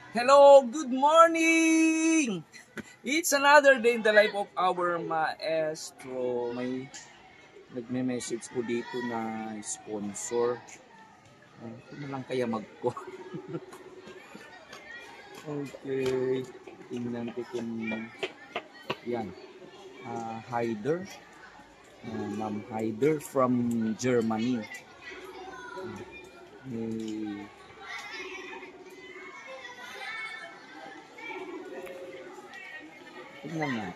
Hello, good morning! It's another day in the life of our maestro. May nagme-message po dito na sponsor. Ito na lang kaya mag-ko. Okay. Tingnan ko kung yan. Heider. Ma'am Heider from Germany. Tingnan nga.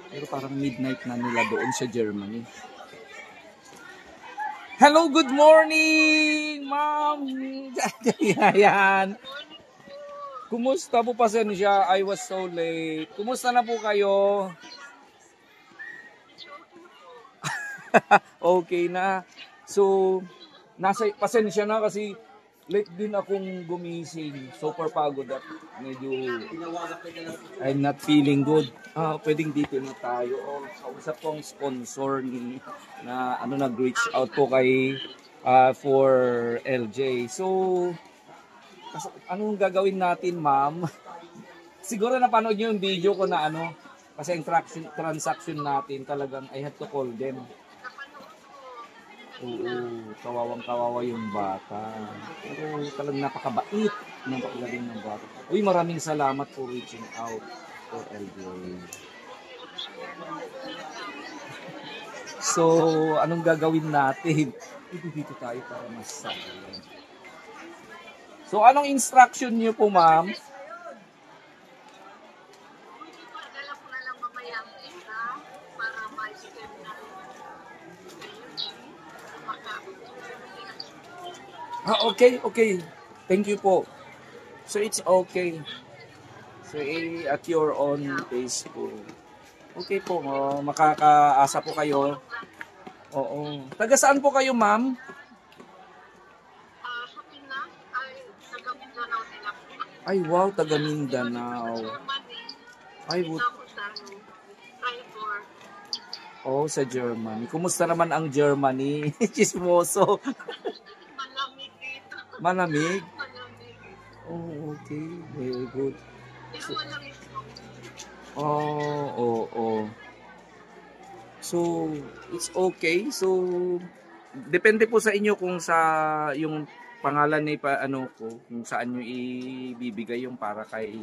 Pero parang midnight na nila doon sa Germany. Hello, good morning, ma'am. Yan. Kumusta po, pasensya? I was so late. Kumusta na po kayo? Okay na. So, pasensya na kasi late din akong gumising. Super pagod at medyo I'm not feeling good. Pwedeng dito na tayo. Kausap ko ang sponsor na nag-reach out po kay for LJ. So, anong gagawin natin, ma'am? Siguro napanood niyo yung video ko na kasi ang transaction natin talagang I had to call them. Oo, kawawang-kawawa yung bata. Pero talagang napakabait ng paggaling ng bata. Uy, maraming salamat for reaching out for LJ. So, anong gagawin natin? Dito tayo para mas sabi. So, anong instruction niyo po, ma'am? Okay. Thank you po. So, it's okay. So, at your own pace po. Okay po, makakaasa po kayo. Oo. Taga saan po kayo, ma'am? Ay, wow, taga Mindanao. Ay, sa Germany. Kumusta naman ang Germany? Chismoso. Malamig? Oh, okay. Very good. So, it's okay. So, depende po sa inyo kung yung pangalan ni kung saan nyo ibibigay yung para kay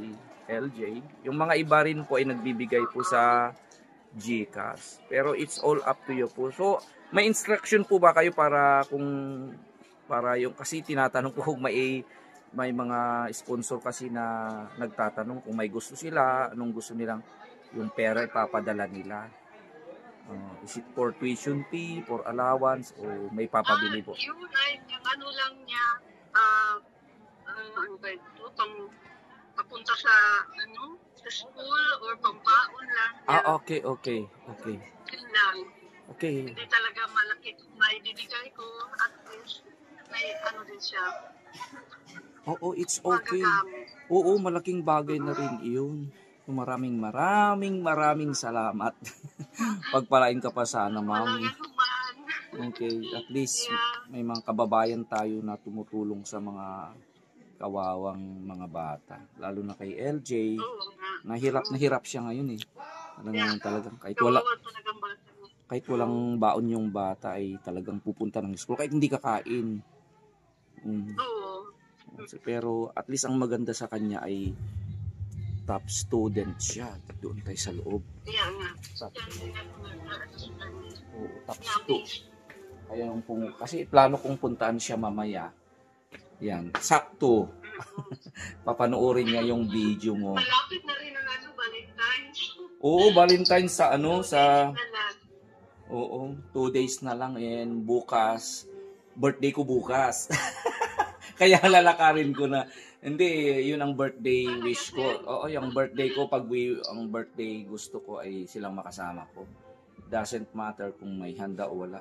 LJ. Yung mga iba rin po ay nagbibigay po sa GCash. Pero it's all up to you po. So, may instruction po ba kayo para kasi tinatanong ko kung may mga sponsor kasi na nagtatanong kung may gusto sila, anong gusto nilang yung pera ipapadala nila. Is it for tuition fee, for allowance, o may papabili po? Yun ay yung lang niya, papunta sa school or pambaon lang. Okay. Yun lang. Okay. Hindi talaga malaki may bibigay ko, at least may din siya. Oo, it's okay. Oo, malaking bagay na rin iyon. Maraming salamat. Pagpalain ka pa sana, ma'am. Okay, at least may mga kababayan tayo na tumutulong sa mga kawawang mga bata. Lalo na kay LJ. Nahirap siya ngayon eh. Talagang kahit walang baon yung bata ay talagang pupunta ng school. Kahit hindi kakain. Pero at least ang maganda sa kanya ay top student siya. Doon tayo sa loob. Top 2. Kasi plano kong puntaan siya mamaya. Yan, sakto. Papanoorin niya yung video mo. Malapit na rin ang Valentine's. Oo, Valentine's sa 2 days na lang, and bukas birthday ko bukas. Kaya lalakarin ko na. Hindi, yun ang birthday wish ko. Oo, yung birthday ko, ang birthday gusto ko ay silang makasama ko. Doesn't matter kung may handa o wala.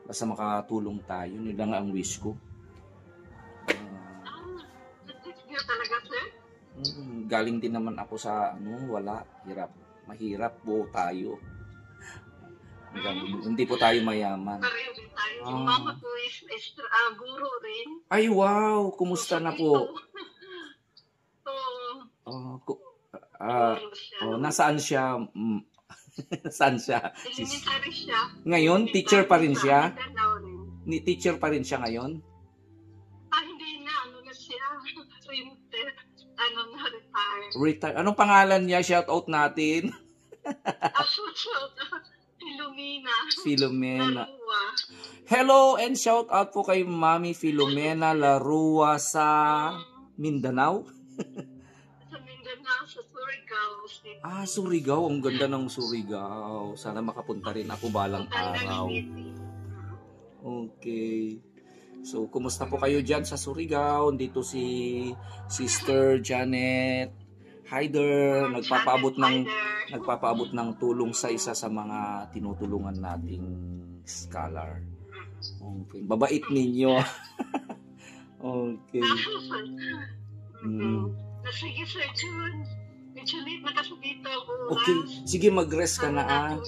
Basta makatulong tayo. Yun lang ang wish ko. Galing din naman ako sa wala. Mahirap po tayo. Hindi po tayo mayaman. Pareho din tayo. Yung mama ko is guro rin. Ay, wow! Kumusta na po? Oh, Siguro siya. nasaan siya? Nasaan siya? Elementary siya. Ngayon, teacher pa rin siya? Mindanao rin. Teacher pa rin siya ngayon? Hindi na. Ano na siya? Printed. Na-retire. Retire. Anong pangalan niya? Shout out natin. Shout out. Filomena. Larua. Hello and shout out po kay Mami Filomena Larua sa Mindanao. Sa Mindanao, sa Surigao City. Surigao. Ang ganda ng Surigao. Sana makapunta rin ako balang araw. Okay. So, kumusta po kayo dyan sa Surigao? Dito si Sister Janet Hyder nagpapaabot ng tulong sa isa sa mga tinutulungan nating scholar. Okay. Babait ninyo. Okay. Sige, Sir Jun. Medyo late na kasi dito ako. Okay. Sige, mag-rest ka na.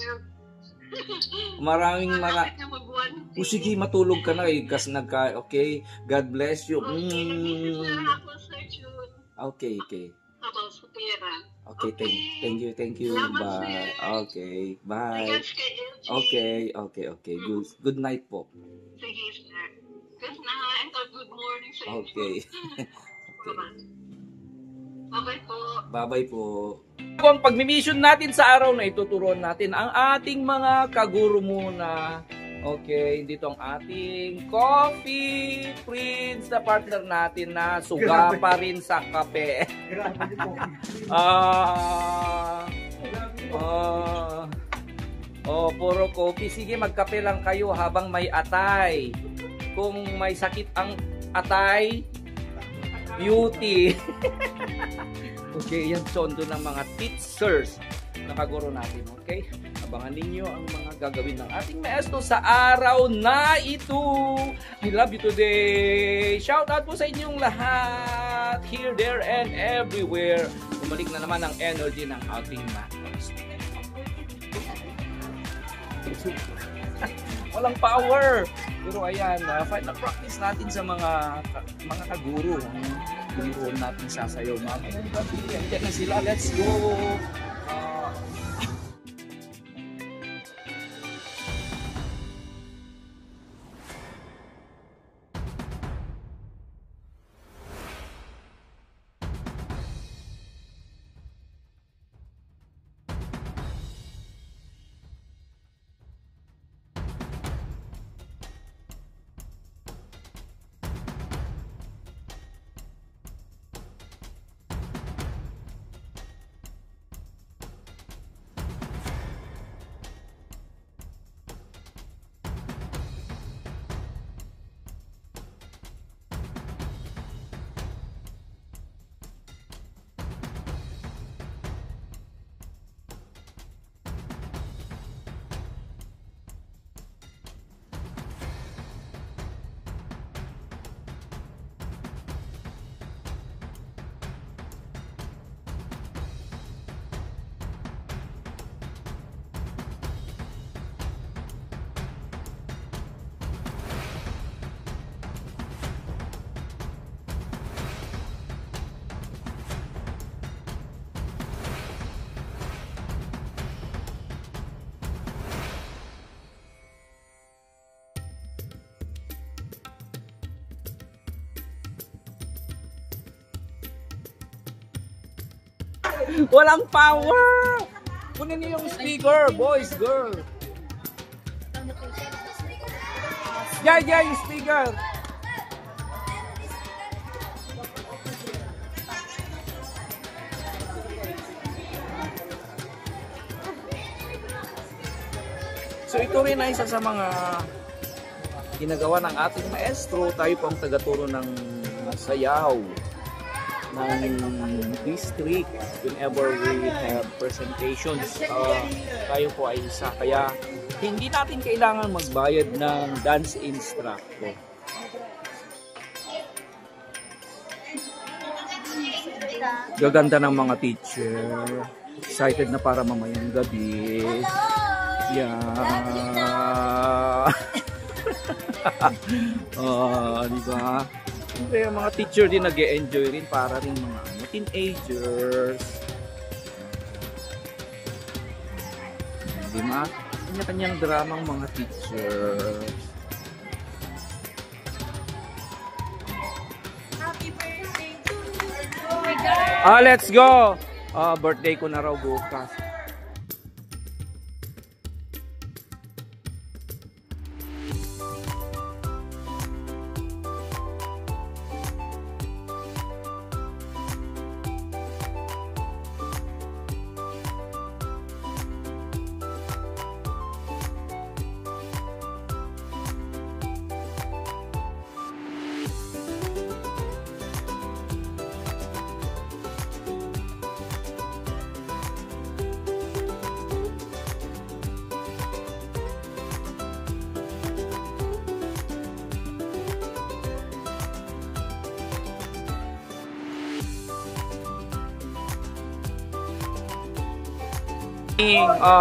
Sige, matulog ka na kasi okay. God bless you. Okay. Okay, thank you. Bye. Okay, bye. Okay. Good night po. Sige, sir. Good night or good morning, sir. Okay. Bye-bye po. Bye-bye po. Ang pagmi-mission natin sa araw na ito, turuan natin ang ating mga kaguro muna. Okay, dito ang ating coffee prince na partner natin na suga pa rin sa kape. Puro coffee. Sige, magkape lang kayo habang may atay. Kung may sakit ang atay, beauty. Okay, yan sondo ng mga teachers na kaguro natin. Okay? Abangan ninyo ang mga gagawin ng ating maestro sa araw na ito. I love you today. Shout out po sa inyong lahat. Here, there, and everywhere. Bumalik na naman ang energy ng ating maestro. Walang power. Pero ayan, final practice natin sa mga kaguro. Biruan natin sasayaw. Andiyan na sila. Let's go. Walang power! Kunin niyo yung speaker, boys, girl. Yeah, yung speaker. So ito rin ay isa sa mga ginagawa ng ating maestro. Tayo po ang tagaturo ng sayaw ng district whenever we have presentations. Tayo po ay isa, kaya hindi natin kailangan magbayad ng dance instructor. Gaganda ng mga teacher, excited na para mamayang gabi. Yeah. Diba? Siyempre, yung mga teacher din nag-e-enjoy rin para rin mga teenagers. Hindi kanya-kanyang dramang mga teachers. Happy birthday to you. Let's go! Birthday ko na raw bukas.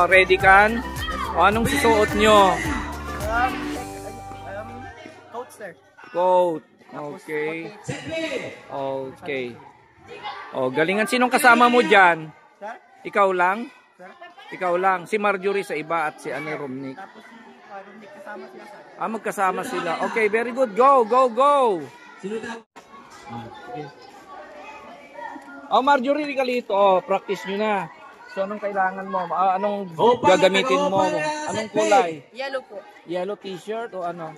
Ready kan? Anong susuot nyo? Coat, sir. Coat. Okay. Okay. Galingan. Sinong kasama mo dyan? Sir? Ikaw lang? Sir? Ikaw lang. Si Marjorie sa iba at si Romnick. Tapos Romnick kasama sila, sir. Magkasama sila. Okay, very good. Go, go, go! Marjorie, kalito. Practice nyo na. So, anong kailangan mo? Anong gagamitin mo? Anong kulay? Yellow po. Yellow t-shirt o ano?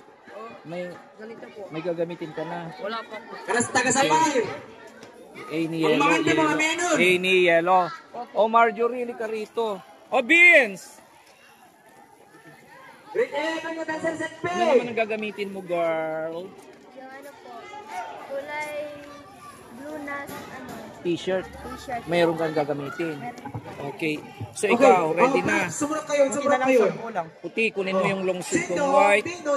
May Ganito po. may gagamitin ka na. Wala pa po. A ni yellow, yellow. A ni yellow. Marjorie, ka rito. Beans! Ano naman ang gagamitin mo, girl? Yung ano po, kulay blue na T-shirt. t-shirt. Mayroon kang gagamitin. Okay. So, ikaw, ready na. Sumunod kayo. Puti, kunin mo yung long sleeve kung white. yung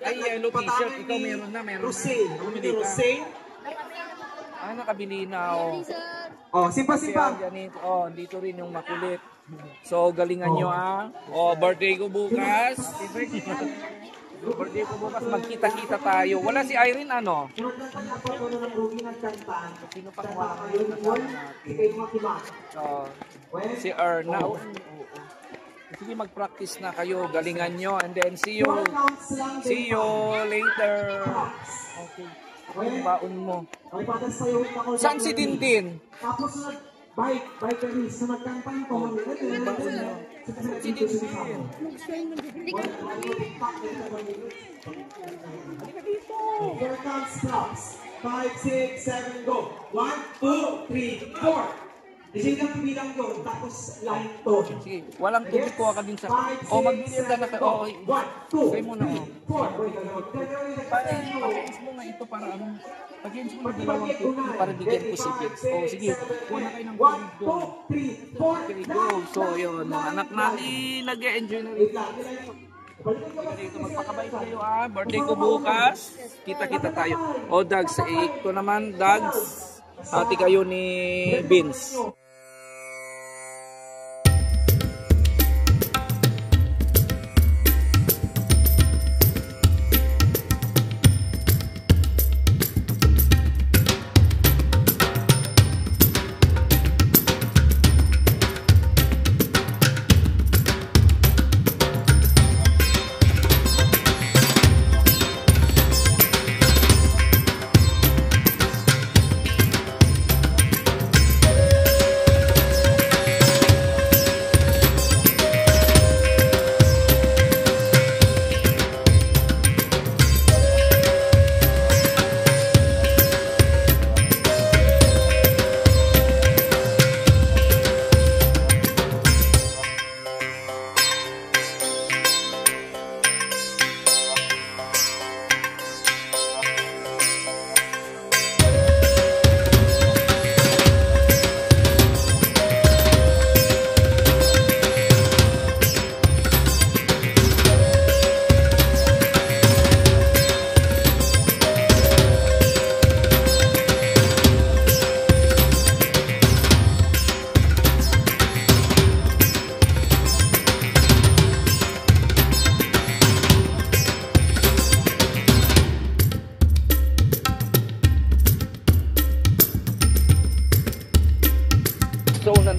Ay, yellow t-shirt. Ikaw meron na. Rosé. Rosé. Nakabili na. Simpa. Dito rin yung makulit. So, galingan nyo birthday ko bukas. Birthday ko bukas, magkita-kita tayo. Wala si Irene, ano? Sino pang si Erna. Sige, mag-practice na kayo. Galingan nyo. And then, see you later. Okay. Yung baon mo. Saan si Tintin? Bike race na magkantang ko. Si Tintin. Here comes props. 5, 6, 7, go. 1, 2, 3, 4. Isip lang bilang doon, tapos line to. Sige, walang tubig ko ka din sa... magbibigyan na ka. 1, 2, Try mo na. 4. Pag-ins mo nga ito para ano. Pag-ins mo na dalawang tubig para bigyan ko si Kids. Sige, kuha na kayo ng tubig doon. 1, 2, 3, 4. Okay, go. So, yun. Mga anak natin, nag-e-enjoy na rin. Dito, magpakabay tayo Birthday ko bukas. Kita-kita tayo. Dags. Ito naman, Dags. Hati kayo ni Vince.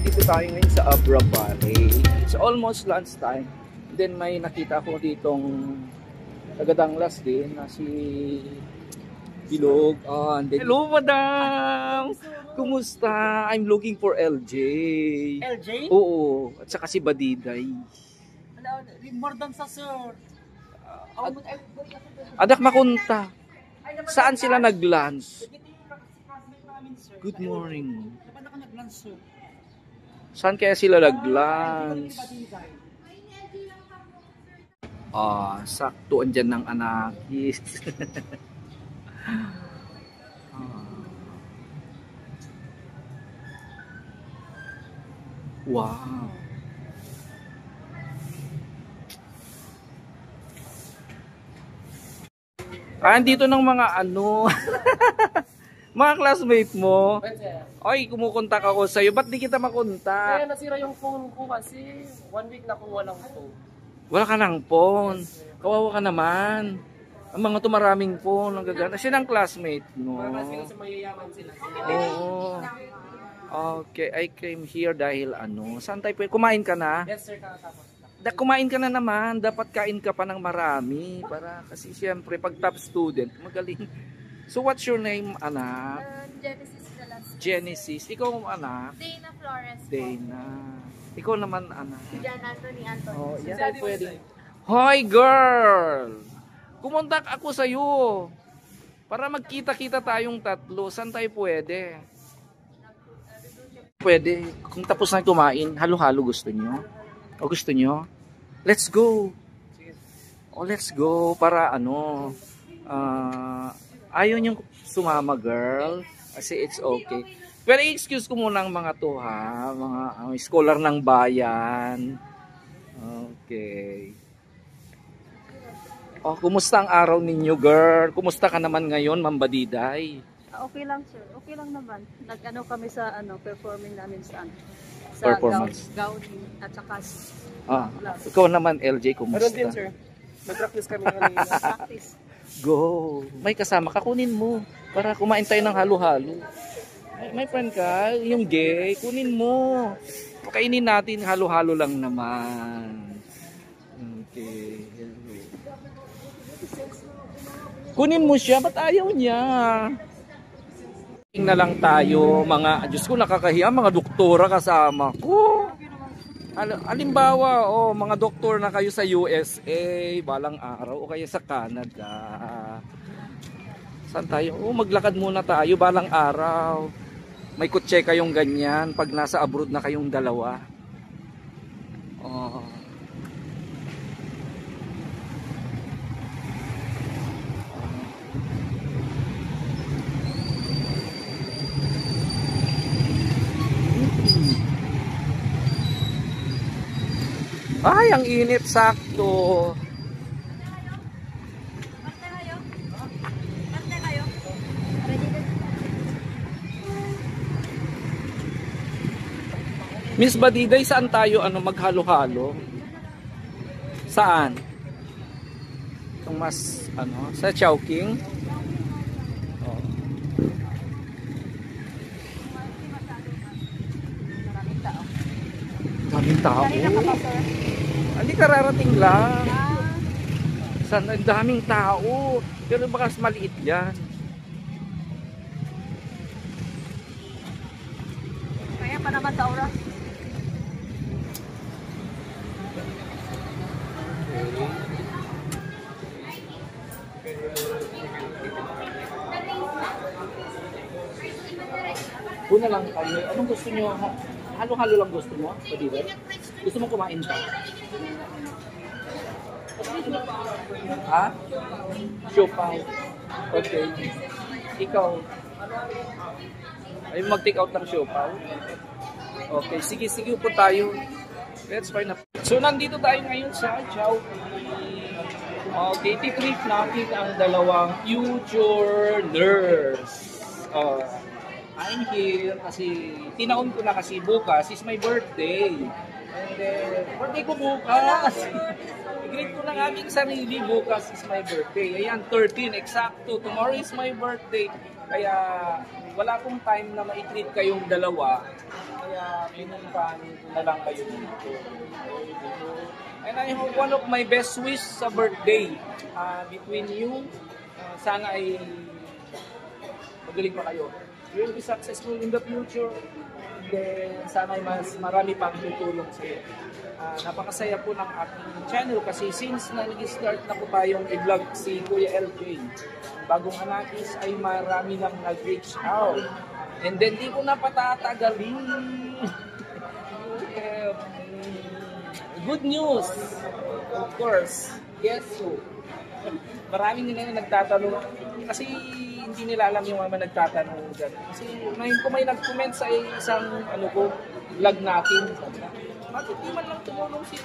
Nandito tayo ngayon sa Abra Valley. It's almost lunchtime. Then may nakita ko ditong taga-Danglas din na si Bilog. And then, hello, madam! Kumusta? I'm looking for LJ. LJ? Oo. At saka si Badiday. More than sa sir. Adak makunta. Saan sila nag-lunch? Good morning. Saan kaya sila nag-lunch? Sakto andyan ng anakis. Wow. Andito ng mga ano, mga classmate mo. Ay, kumukontak ako sa'yo. Ba't di kita makontak? Kaya nasira yung phone ko kasi 1 week na kung walang phone. Wala ka ng phone. Kawawa ka naman. Ang mga tumaraming phone, ang gagana. Siya ng classmate mo. Kasi mayayaman sila. Oo. Okay, I came here dahil ano. Saan tayo pwede? Kumain ka na? Yes sir, kakatapos. Kumain ka na naman. Dapat kain ka pa ng marami. Kasi siyempre, pag top student, magaling. So, what's your name, anak? Genesis Velasquez. Genesis. Ikaw, anak? Dana Flores po. Dana. Ikaw naman, anak. Jan Anthony. Oh, yan tayo pwede. Hoy, girl! Kumontak ako sa'yo. Para magkita-kita tayong tatlo. Saan tayo pwede? Pwede. Kung tapos na kumain, halo-halo gusto nyo? O gusto nyo? Let's go! Oh, let's go. Para ano, ayaw nyo sumama, girl. Kasi it's okay. Pero excuse ko muna ang mga to, ha? Mga scholar ng bayan. Okay. Oh, kumusta ang araw ninyo, girl? Kumusta ka naman ngayon, Ma'am Badiday? Okay lang, sir. Okay lang naman. Nag-ano kami sa performing namin sa Performance. Gowning at saka Ikaw naman, LJ, kumusta? Meron din sir. Nag-practice kami kanina. practice. Go! May kasama ka, kunin mo. Para kumain tayo ng halo-halo. May friend ka, yung gay, kunin mo. Pakainin natin, halo-halo lang naman. Okay. Kunin mo siya, ba't ayaw niya? Na lang tayo, mga, Diyos ko, nakakahiya, mga doktora kasama ko. Halimbawa, mga doktor na kayo sa USA, balang araw, o kaya sa Canada. Saan tayo? Maglakad muna tayo, balang araw. May kutse kayong ganyan, pag nasa abroad na kayong dalawa. Ay, ang init, sakto. Miss Badiday, saan tayo maghalo-halo? Saan? Itong mas, sa Chowking? Daming tao. Hindi kararating lang. Saan ang daming tao. Pero baka maliit yan. Kaya pa naman sa oras. Una lang tayo. Anong gusto nyo? Halo-halo lang gusto mo? Pwede? Gusto mo kumain pa? Ha? Siopaw. Okay. Ikaw? Ay mag-take out ng siopaw? Okay. Sige po tayo. Let's find up. So nandito tayo ngayon sa Chowking. Okay. Titrip natin ang dalawang future nurse. I'm here kasi tinaon ko na kasi bukas is my birthday. And birthday ko bukas. i-greet ko ng aming sarili, bukas is my birthday. Ayan, 13, eksakto. Tomorrow is my birthday. Kaya wala akong time na ma-greet kayong dalawa. Kaya pinuntahan ko na lang kayo dito. And I hope one of my best wish sa birthday between you, sana ay magaling pa kayo. You will be successful in the future. Then sana ay mas marami pang tutulong sa iyo. Napakasaya po ng ating channel kasi since na nag-start na po tayong i-vlog si Kuya LJ, bagong anakis ay marami nang nag-reach out. And then di ko na patatagalin. Good news, of course. Yes, so. Maraming nila nagtatanong kasi hindi nila alam yung mga nagtatanong dyan. Kasi ngayon ko may nag-comment sa isang vlog natin. Bakit di man lang tumulong si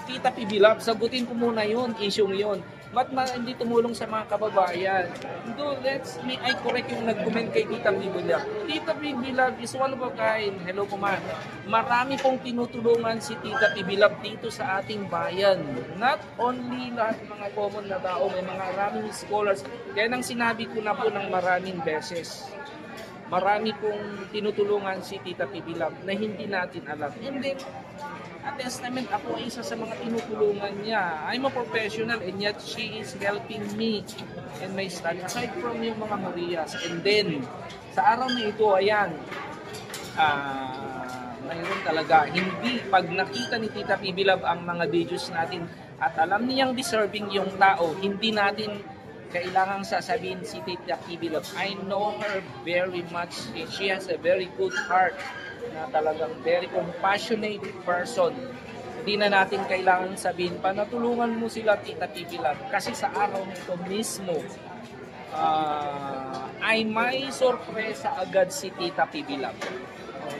Tita Pibilab? Sagutin ko muna yun, issue yun. Ba't hindi tumulong sa mga kababayan? So, I correct yung nag-comment kay Tita Pibilab. Tita Pibilab is one of a kind. Hello po man. Marami pong tinutulungan si Tita Pibilab dito sa ating bayan. Not only lahat ng mga common na tao, may mga maraming scholars. Kaya nang sinabi ko na po ng maraming beses. Marami pong tinutulungan si Tita Pibilab na hindi natin alam. And then, at testament, ako ay isa sa mga tinutulungan niya. I'm a professional and yet she is helping me in my study. Aside from yung mga Marias. And then, sa araw na ito, ayan, mayroon talaga. Hindi, pag nakita ni Tita Pibilab ang mga videos natin at alam niyang deserving yung tao, hindi natin kailangang sasabihin si Tita Pibilab. I know her very much. She has a very good heart na talagang very compassionate person. Hindi na natin kailangan sabihin pa natulungan mo sila Tita Pibilab. Kasi sa araw nito mismo ay may sorpresa agad si Tita Pibilab.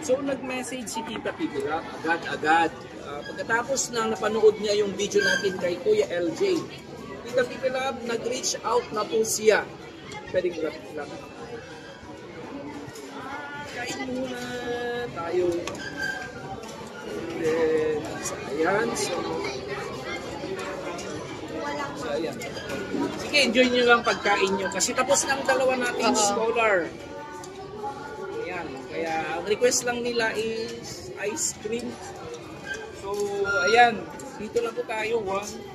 So nag-message si Tita Pibilab agad-agad. Pagkatapos na napanood niya yung video natin kay Kuya LJ, Tita Pibilab, nag-reach out na po siya. Pwedeng lang. Kain muna tayo. And then, ayan. So, ayan. Sige, enjoy nyo lang pagkain nyo. Kasi tapos ng dalawa nating scholar. Ayan. Kaya, ang request lang nila is ice cream. So, ayan. Dito lang po tayo. 1,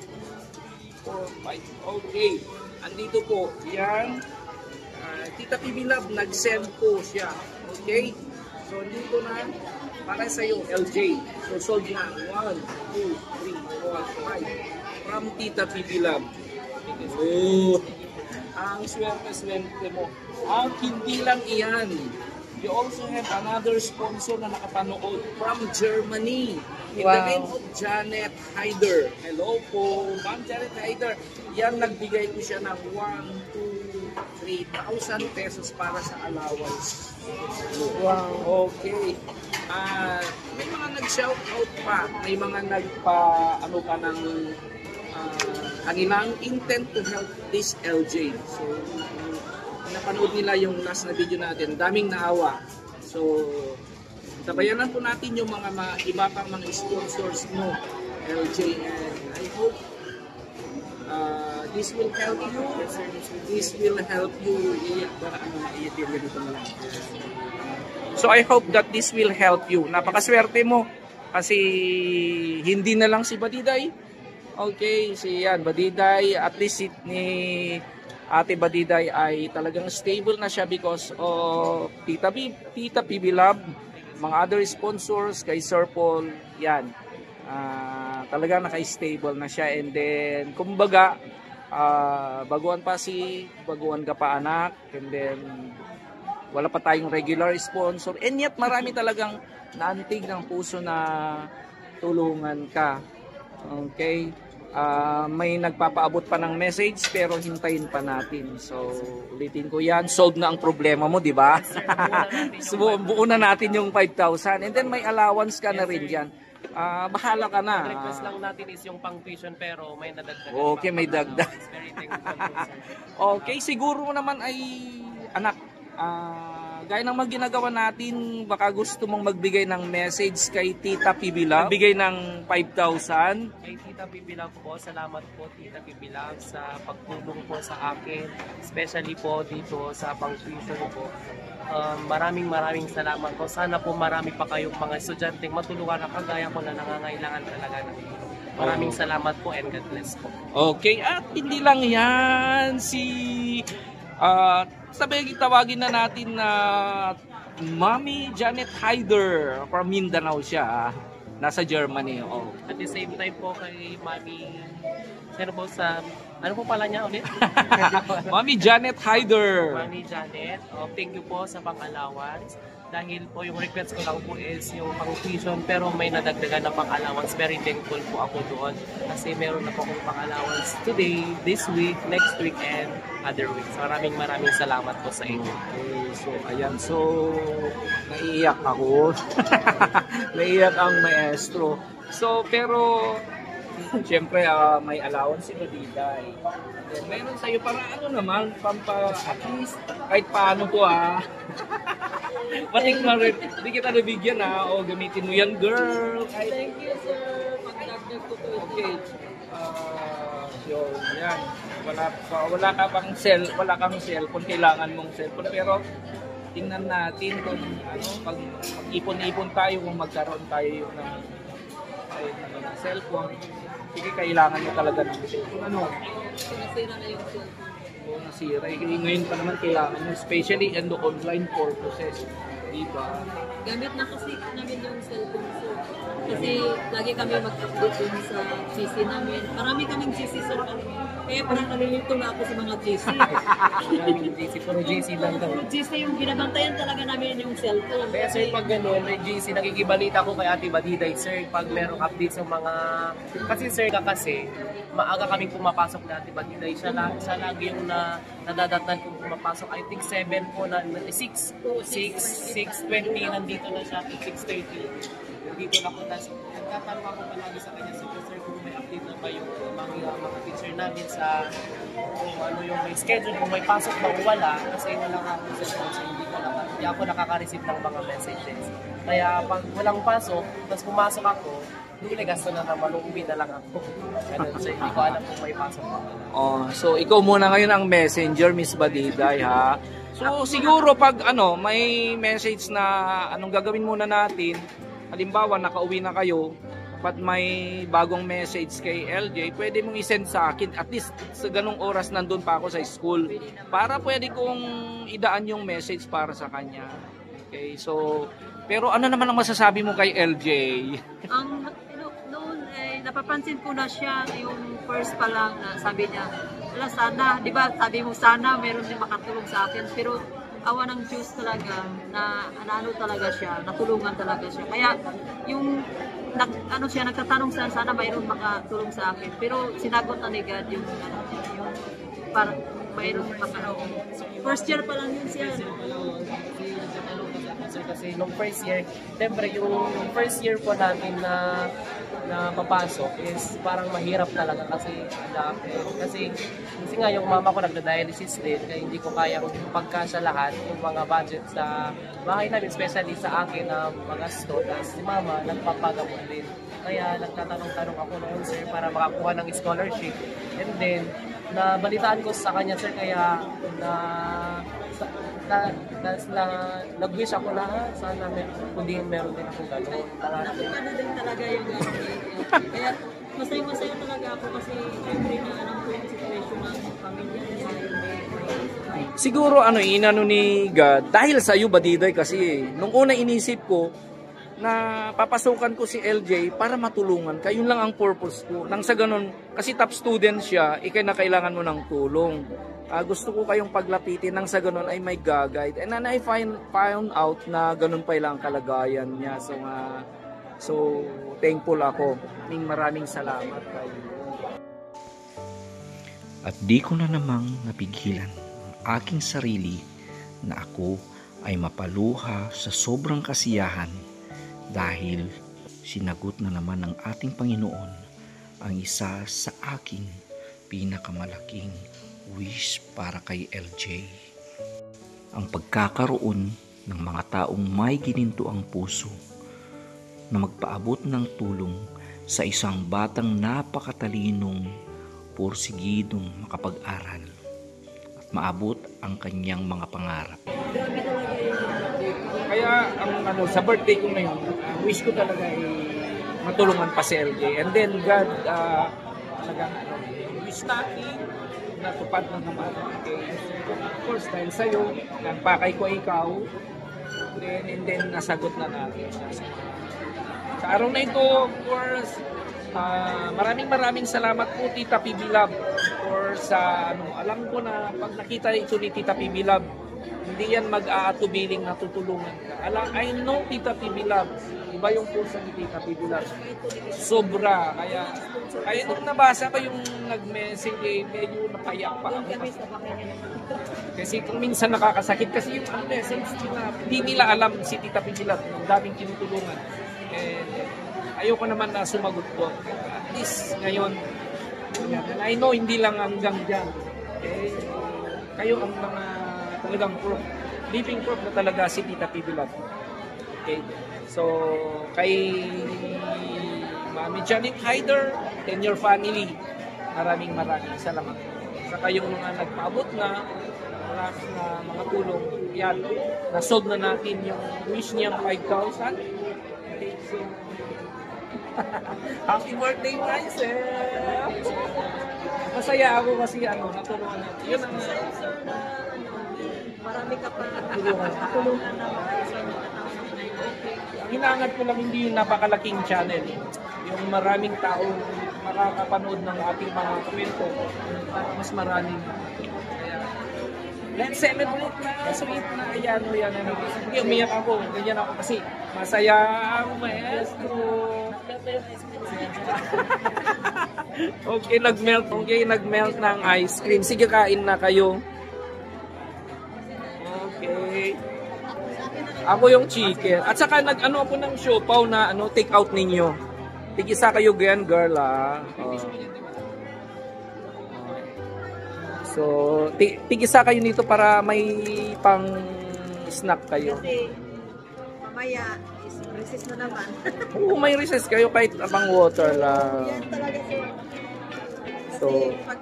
4, 5. Okay. Andito po. Yan. Tita Pibilab, nag-send po siya. Okay? So, dito na. Para sa iyo, LJ. So, sold na. 1, 2, 3, 4, 5. From Tita Pibilab. Oh. Ang swerte-swerte mo. Ang hindi lang iyan. You also have another sponsor na nakapanood from Germany. In the name of Janet Heider. Hello po, Ma'am Janet Heider. Yan, nagbigay ko siya ng 3,000 pesos para sa allowance. Wow. Okay. May mga nag-shout out pa. May mga nagpa-ano pa ng kanilang intent to help this LJ. So, napanood nila yung last na video natin, daming naawa. So, tabayanan po natin yung mga iba pang mga sponsors mo, LJ, and I hope this will help you. This will help you. So, I hope that this will help you. Napakaswerte mo kasi hindi na lang si Badiday. Okay, si yan, Badiday, at least ni Ate Badiday ay talagang stable na siya because of Tita Pibilab, mga other sponsors, kay Sir Paul, yan. Talagang naka-stable na siya. And then, kumbaga, baguhan ka pa anak, and then, wala pa tayong regular sponsor. And yet, marami talagang naantig ng puso na tulungan ka. Okay? May nagpapaabot pa ng message pero hintayin pa natin. So, ulitin ko yan. Solve na ang problema mo, di ba? So, buo na natin yung 5,000. And then may allowance ka na rin yan. Bahala ka na. Request lang natin is yung pang tuition pero may nadagdag. Okay, may dagdag. Very thankful. Okay, siguro naman ay anak. Gaya ng mga ginagawa natin, baka gusto mong magbigay ng message kay Tita Pibilang. Magbigay ng 5,000. Kay Tita Pibilang po, salamat po Tita Pibilang sa pagtulong po sa akin, especially po dito sa pang-tuition po. Maraming salamat po. Sana po marami pa kayong mga estudyanteng matulungan na kagaya ko na nangangailangan talaga ng tulong. Maraming salamat po and God bless po. Okay, at hindi lang yan, tawagin na natin na Mami Janet Hyder from Mindanao siya. Nasa Germany. Oh. At the same time po kay Mami, ano po pala niya ulit? Mami Janet Hyder. Mami Janet, thank you po sa pang-allowance. Dahil po yung request ko lang po is yung pang-tuition, pero may nadagdagan na pang-allowance. Very thankful po ako doon kasi meron na po akong pang-allowance today, this week, next week, and other weeks. Maraming salamat po sa inyo. Okay, so ayan, so naiiyak ako. Naiiyak ang maestro. So pero siyempre may allowance si Badida. Then, meron sa'yo para ano naman, at least kahit paano to patik na rin, hindi kita nabigyan o gamitin mo yan girl. Thank you, sir. Pagdagdag ko to. Okay. So, yan. Wala kang cellphone, kailangan mong cellphone. Pero, tingnan natin kung pag ipon-ipon tayo, kung magkaroon tayo ng cellphone. Sige, kailangan mo talaga ng cellphone. Sinasira na yung cellphone. Oo, nasira. Ngayon pa naman kailangan mo, especially in the online purposes. Diba? Gamit na kasi namin yung cellphone, sir. Kasi lagi kami mag-update dun sa GC namin. Marami kaming GC, sir. Kaya parang nalilito na ako sa mga GC. Puro GC lang daw. GC yung binabantayan talaga namin yung cellphone. Kaya sir, pag gano'n, may GC, nakikibalita ko kay Ate Badiday, sir, pag merong updates ng mga... Kasi sir, maaga kaming pumapasok na Ate Badiday. Siya lagi yung nadadatnan kung pumapasok. I think 7 po na, 6:20 nandito na siya, 6:30. Nandito na po na. Nagtatanong ako palagi sa kanya, sir, kung may update na ba yung mga teacher namin sa kung ano yung may schedule, kung may pasok ba o wala. Kasi wala nga ako sa hindi ako nakaka-receive ng mga messages. Kaya pag walang pasok, tapos pumasok ako, hindi gasto na naman, uuwi na lang ako. Ganun, so hindi ko alam kung may pasok ba. So ikaw muna ngayon ang messenger, Miss Badiday, ha? So siguro pag may message na anong gagawin muna natin, halimbawa nakauwi na kayo, pat may bagong message kay LJ, pwede mong i-send sa akin at least sa ganung oras nandun pa ako sa school para pwede kong idaan yung message para sa kanya. Okay, so pero ano naman ang masasabi mo kay LJ? Noon napapansin ko na siya yung first pa lang na sabi niya, sana, di ba sabi mo sana meron din makatulong sa akin, pero awa ng Diyos talaga na talaga siya, natulungan talaga siya. Kaya yung nagtatanong sana mayroon makatulong sa akin. Pero sinagot na ni God yung parang mayroon makatulong. First year pa lang yun siya. Kasi nung first year, siyempre yung first year po namin na papasok is parang mahirap talaga kasi nga yung mama ko nagda-dialysis din kaya hindi ko kayang pagkasya lahat yung mga budget sa bahay namin, especially sa akin na magasto. Tapos si mama nagpapagamot din, kaya nagtatanong-tanong ako noon, sir, para makakuha ng scholarship. And then nabalitaan ko sa kanya, sir, kaya nag-wish ako na sana meron din akong gano'n. Nakupano din talaga yung kaya masaya talaga ako kasi siyempre na alam ko yung situation ng pamilya niya. Siguro inano ni God dahil sa iyo, Badiday, kasi nung una inisip ko na papasukan ko si LJ para matulungan ka. Yun lang ang purpose ko. Nang sa ganun, kasi top student siya, na kailangan mo ng tulong. Gusto ko kayong paglapitin nang sa ganun ay may guide. And then I found out na ganun pa lang kalagayan niya. So thankful ako. Maraming salamat kayo. At di ko na namang napigilan ang aking sarili na ako ay mapaluha sa sobrang kasiyahan dahil sinagot na naman ng ating Panginoon ang isa sa aking pinakamalaking wish para kay LJ. Ang pagkakaroon ng mga taong may ginintuang puso na magpaabot ng tulong sa isang batang napakatalinong porsigidong makapag-aral at maabot ang kanyang mga pangarap. Kaya ang sa birthday ko ngayon, wish ko talaga ay matulungan pa si LJ. And then God, talagang wish natin na tupad na naman. Okay. Of course, dahil sa'yo, nagpakay ko ikaw, and then nasagot na natin siya. Sa araw na ito, of course, maraming salamat po Tita PB Love for sa alam ko na pag nakita ito ni Tita PB Love, hindi yan mag-aatubiling na tutulungan ka. I know Tita PB Love, iba yung puso ni Tita PB Love. Sobra, kaya nung nabasa ko yung nag-message, medyo napayak pa ako. Kasi kung minsan nakakasakit kasi yung message nila, hindi nila alam si Tita PB Love, ang daming tinutulungan. Ayoko naman na sumagot ko. At least ngayon, and I know hindi lang hanggang dyan. Kayo ang mga talagang proof, living proof na talaga si Tita PB Love. Okay. So, kay Mami Janet Hyder and your family, maraming salamat. Sa kayong mga nagpaabot na mga tulong, yan, nasolve na natin yung wish niyang 5,000. Okay, so, happy birthday myself! Masaya ako kasi natulungan natin. Yun ang marami ka pa tulungan na sa mga tao. Ang hinahangat ko lang hindi yung napakalaking channel. Yung maraming taong makakapanood ng ating mga kwento para mas maraming. Kaya, let's celebrate na. Sweet na. Ayan. Hindi, umiyak ako. Ganyan ako kasi masaya ang maestro. Okay, nagmelt ng ice cream. Sige, kain na kayo. Okay. Ako yung chicken. At saka nag-ano ako ng siopaw na take out ninyo. Tig-isa kayo ganyan, girl, So, tig-isa kayo nito para may pang snack kayo. Kasi mamaya recess na naman. Oo, may recess kayo kahit pang water lang. Yan talaga siya. So, pag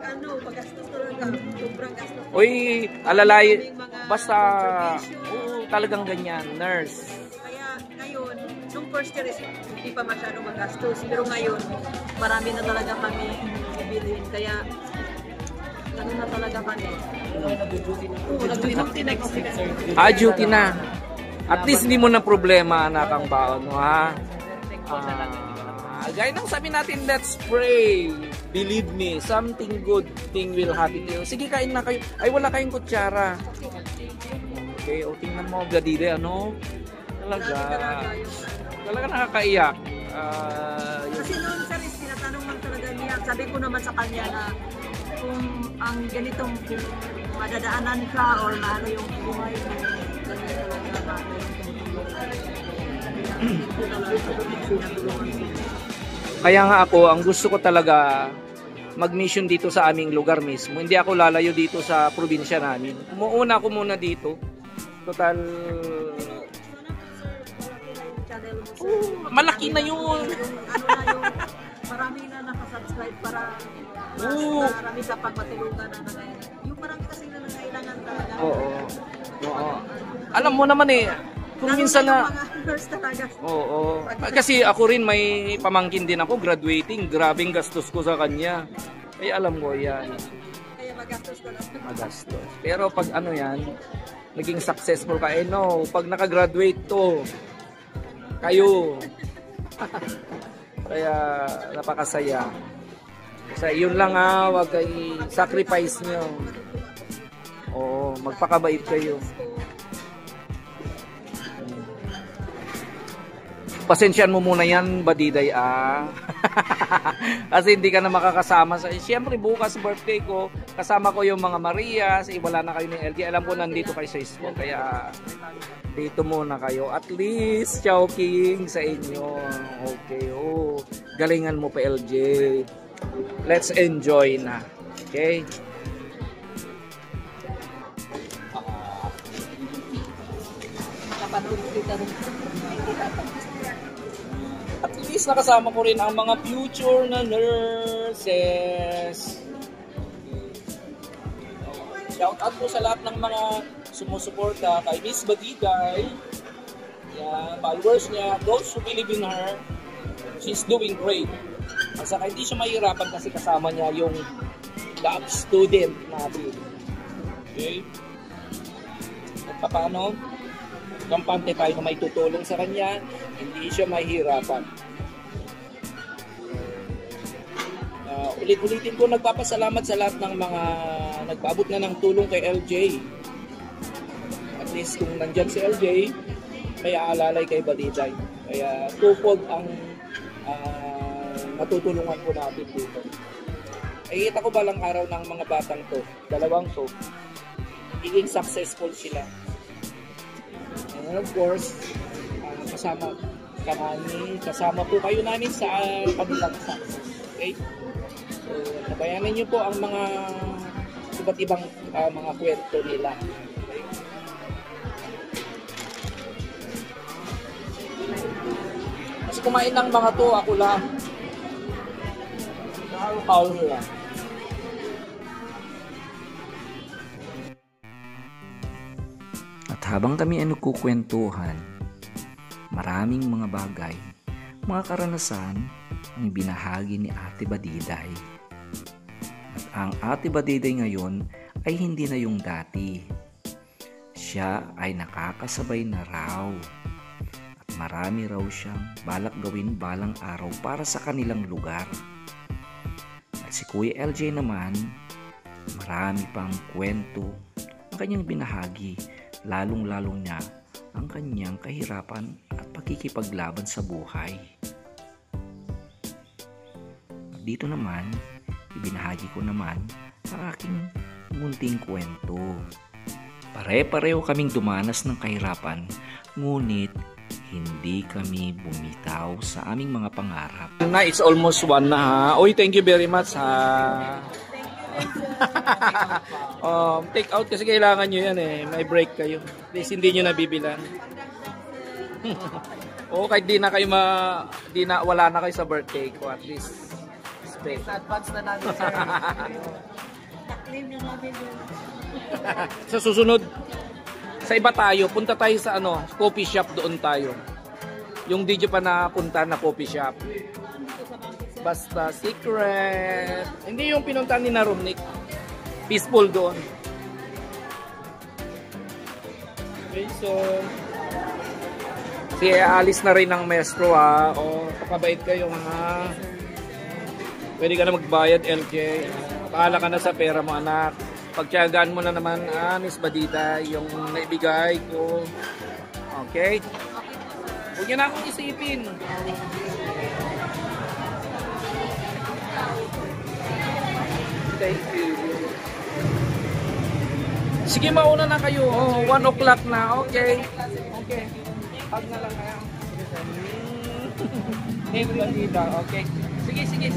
gastos talaga, sobrang gastos. Uy, alalay, basta, talagang ganyan, nurse. Kaya ngayon, nung first year hindi pa masyadong magastos, pero ngayon, marami na talaga kami ibilhin. Kaya, na talaga kami. Nag-duty na kasi. Duty na. At least hindi mo na problema, anak, ang baon mo, ha? Gaya nang sabi natin, let's pray. Believe me, something good thing will happen to you. Sige, kain na kayo. Ay, wala kayong kutsara. Okay, tingnan mo, gadire, Talaga nakakaiyak. Kasi noon sa risk, tinatanong lang talaga niya. Sabi ko naman sa kanya na kung ang ganitong madadaanan ka or ano yung buhay mo, ganyan talaga Kaya nga ako, ang gusto ko talaga mag-mission dito sa aming lugar mismo. Hindi ako lalayo dito sa probinsya namin. Umuuna ako muna dito. Total, malaki na yun. Marami na nakasubscribe para marami sa pagmatulungan na ngayon. Yung marami kasi na nangailangan talaga. Oo. Alam mo naman kung minsan na Oo. Kasi ako rin may pamangkin din ako graduating, grabing gastos ko sa kanya. Ay alam mo yan. Kaya magastos ko lang. Magastos. Pero pag yan, naging successful ka, pag nakagraduate to, kayo. Kaya napakasaya. Sa yun lang wag kay sacrifice nyo. Oo, magpakabait kayo. Pasensyaan mo muna yan, Badiday, Kasi hindi ka na makakasama. Siyempre, bukas birthday ko, kasama ko yung mga Maria, wala na kayo ni LG. Alam ko nandito kayo sa school, kaya dito muna kayo. At least, Chowking sa inyo. Okay, galingan mo pa, LJ. Let's enjoy na. Okay? napanood kita rin. At least nakasama ko rin ang mga future na nurses. Shout out po sa lahat ng mga sumusuporta kay Miss Badiday. Yan, followers niya, those who believe in her, she's doing great. At saka hindi siya mahirapan kasi kasama niya yung lab student natin. Okay? At paano? Kampante tayo na may tutulong sa kanya, hindi siya mahirapan. Ulit-ulitin ko, nagpapasalamat sa lahat ng mga nagpaabot na ng tulong kay LJ. At least kung nandyan si LJ, may aalalay kay Badiday. Kaya tupod ang matutulungan po natin dito. Ay kita ko balang araw ng mga batang to, dalawang to, magiging successful sila. And of course, kasama po kayo namin sa kanilang success. Okay? So, nabayanan niyo po ang mga iba't ibang mga kwento nila. Okay? Mas kumain ng mga to, ako lang. Nakakaw nila. At habang kami ay nagkukwentuhan, maraming mga bagay, mga karanasan ang binahagi ni Ate Badiday. At ang Ate Badiday ngayon ay hindi na yung dati. Siya ay nakakasabay na raw. At marami raw siyang balak gawin balang araw para sa kanilang lugar. At si Kuya LJ naman, marami pang kwento ang kanyang binahagi, lalong-lalong niya ang kanyang kahirapan at pakikipaglaban sa buhay. At dito naman, ibinahagi ko naman ang aking munting kwento. Pare-pareho kaming dumanas ng kahirapan, ngunit hindi kami bumitaw sa aming mga pangarap. Na, it's almost 1 na ha. Oy, thank you very much ha. Take out kasi kailangan nyo yan eh. May break kayo. Please, hindi nyo nabibilan. O kahit di na kayo wala na kayo sa birthday ko, at least stay. Advance na namin, sir. Sa susunod, sa iba tayo, punta tayo sa coffee shop, doon tayo. Yung di nyo pa napunta na coffee shop. Basta Secret. Hindi yung pinunta ni Narumnik. Peaceful doon. Okay, so alis na rin ng maestro ha. O, pakabait kayo ha. Pwede ka na magbayad, LJ. Pahala ka na sa pera mo, anak. Pagtiyagaan mo na naman, Miss Badiday, yung naibigay ko. Okay? Huwag niyo na akong isipin. Thank you. Sige, mauna na kayo. 1 o'clock na. Okay. Okay. Hug na lang kayo. Okay. Sige.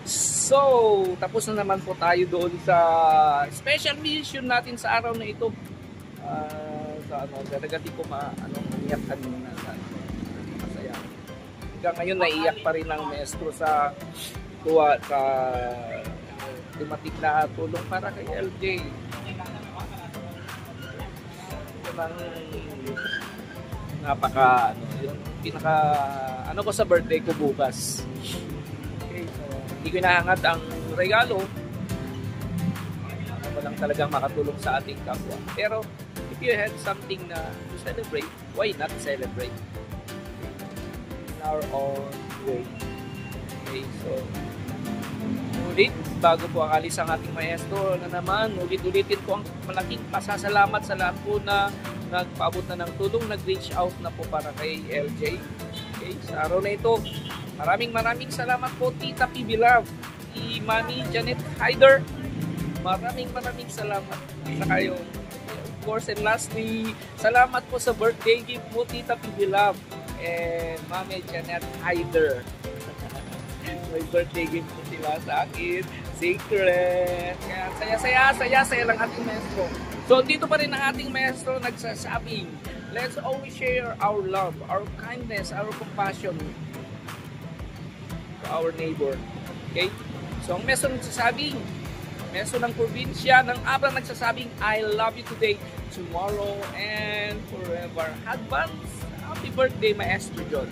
So, tapos na naman po tayo doon sa special mission natin sa araw na ito. Dadagati ko iyak kanina masaya. Hanggang ngayon naiiyak pa rin ang maestro sa tuwa sa dumating na tulong para kay LJ. Napaka yung pinaka ko sa birthday ko bukas. Okay, so hindi ko inahangat ang regalo. Ako lang talagang makatulong sa ating kapwa. Pero if you had something na to celebrate, why not celebrate in our own way? Okay, so ulit, bago po ang alis ang ating maestro na naman, ulit-ulitin ko ang malaking pasasalamat sa lahat po na nagpaabot na ng tulong, nag-reach out na po para kay LJ. Okay, sa araw na ito, maraming salamat po, Tita PB Love, Mami Janet Hyder, maraming salamat sa kayo. Of course, and lastly, salamat po sa birthday gift mo, Tita PB Love and Mami Janet Hyder. may birthday gift po sila sa akin. Secret. Kaya saya lang ating maestro. So, dito pa rin ang ating maestro nagsasabing, let's always share our love, our kindness, our compassion to our neighbor. Okay? So, ang maestro nagsasabing, maestro ng probinsya ng Abra nagsasabing, I love you today, tomorrow, and forever. Advance happy birthday, Maestro John.